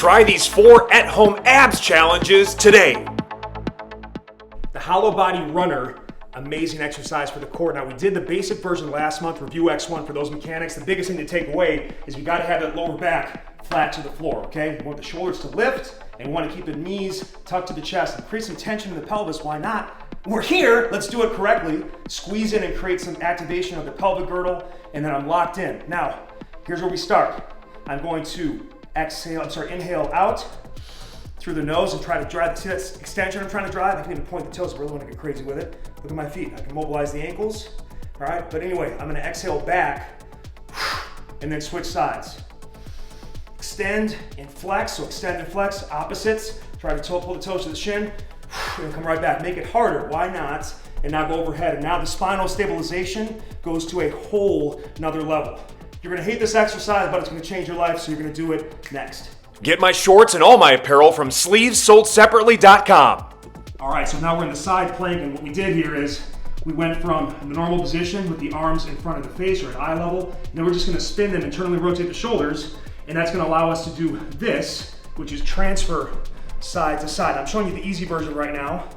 Try these 4 at-home abs challenges today. The hollow body runner, amazing exercise for the core. Now we did the basic version last month, review X1 for those mechanics. The biggest thing to take away is we gotta have that lower back flat to the floor, okay? We want the shoulders to lift and we wanna keep the knees tucked to the chest and create some tension in the pelvis. Why not? We're here, let's do it correctly. Squeeze in and create some activation of the pelvic girdle, and then I'm locked in. Now, here's where we start. I'm going to inhale out through the nose and try to drive. See that extension I'm trying to drive? I can even point the toes, I really want to get crazy with it. Look at my feet, I can mobilize the ankles. All right, but anyway, I'm gonna exhale back and then switch sides. Extend and flex, so extend and flex, opposites. Try to pull the toes to the shin, and come right back. Make it harder, why not? And now go overhead. And now the spinal stabilization goes to a whole nother level. You're gonna hate this exercise, but it's gonna change your life, so you're gonna do it next. Get my shorts and all my apparel from sleevessoldseparately.com. All right, so now we're in the side plank, and what we did here is we went from the normal position with the arms in front of the face or at eye level, and then we're just gonna spin them, internally rotate the shoulders, and that's gonna allow us to do this, which is transfer side to side. I'm showing you the easy version right now,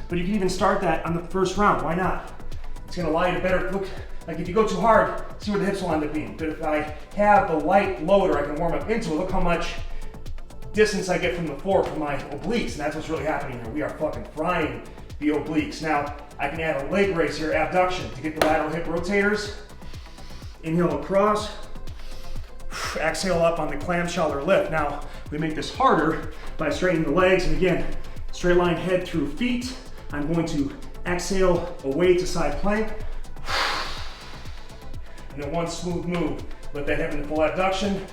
but you can even start that on the first round. Why not? It's gonna allow you to better look. Like if you go too hard, see where the hips will end up being. But if I have the light loader, I can warm up into it. Look how much distance I get from the floor from my obliques, and that's what's really happening here. We are fucking frying the obliques. Now, I can add a leg raise here, abduction, to get the lateral hip rotators. Inhale across, exhale up on the clamshell or lift. Now, we make this harder by straightening the legs, and again, straight line head through feet. I'm going to exhale away to side plank. And then one smooth move. Let that hip in the full abduction.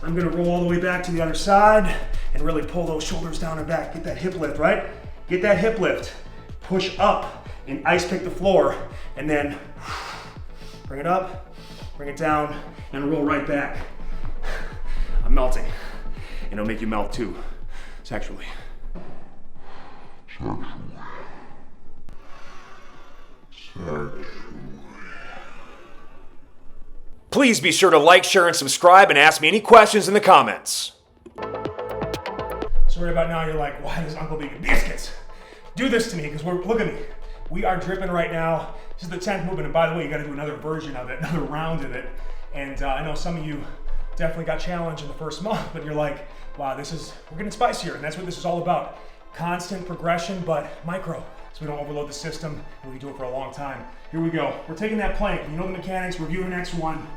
I'm gonna roll all the way back to the other side and really pull those shoulders down and back. Get that hip lift, right? Get that hip lift. Push up and ice pick the floor, and then bring it up, bring it down, and roll right back. I'm melting, and it'll make you melt too, sexually. Please be sure to like, share, and subscribe, and ask me any questions in the comments. So right about now, you're like, why does Uncle Big Biscuits do this to me? Because look at me. We are dripping right now. This is the 10th movement, and by the way, you gotta do another version of it, another round of it. And I know some of you definitely got challenged in the first month, but you're like, wow, we're getting spicier, and that's what this is all about. Constant progression, but micro, so we don't overload the system, and we can do it for a long time. Here we go. We're taking that plank. You know the mechanics. Review the next one.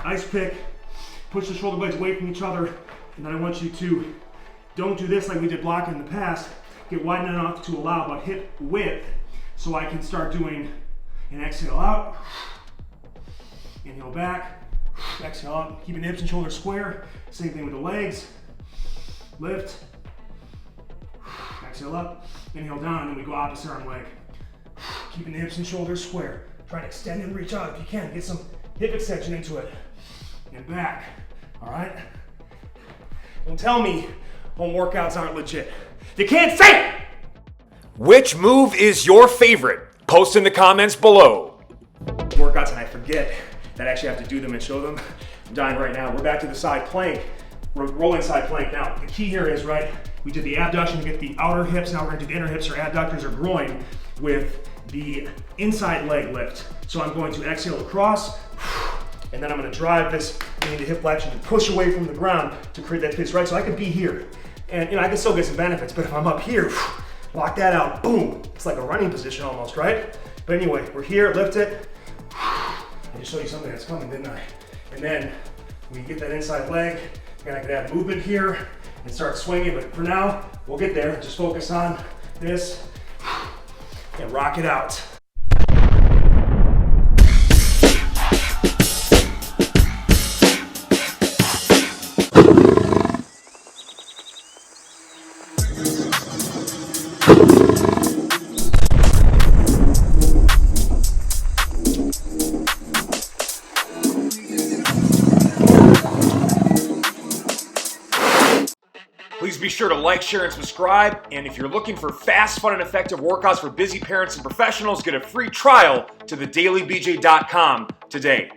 Ice pick. Push the shoulder blades away from each other, and then I want you to don't do this like we did blocking in the past. Get wide enough to allow about hip width, so I can start doing an exhale out, inhale back, exhale up, keeping the hips and shoulders square. Same thing with the legs. Lift, exhale up, inhale down, and then we go opposite arm leg. Keeping the hips and shoulders square. Try to extend and reach out if you can. Get some hip extension into it. And back, all right? Don't tell me home workouts aren't legit. You can't say it! Which move is your favorite? Post in the comments below. Workouts, and I forget that I actually have to do them and show them. I'm dying right now. We're back to the side plank. We're rolling side plank now. The key here is, right, we did the abduction to get the outer hips. Now we're gonna do the inner hips or adductors or groin with the inside leg lift. So I'm going to exhale across, and then I'm gonna drive this into hip flexion and push away from the ground to create that space, right? So I could be here, and I can still get some benefits, but if I'm up here, lock that out, boom. It's like a running position almost, right? But anyway, we're here, lift it. I just showed you something that's coming, didn't I? And then we get that inside leg, and I could add movement here and start swinging, but for now, we'll get there. Just focus on this and rock it out. Please be sure to like, share, and subscribe. And if you're looking for fast, fun, and effective workouts for busy parents and professionals, get a free trial to thedailybj.com today.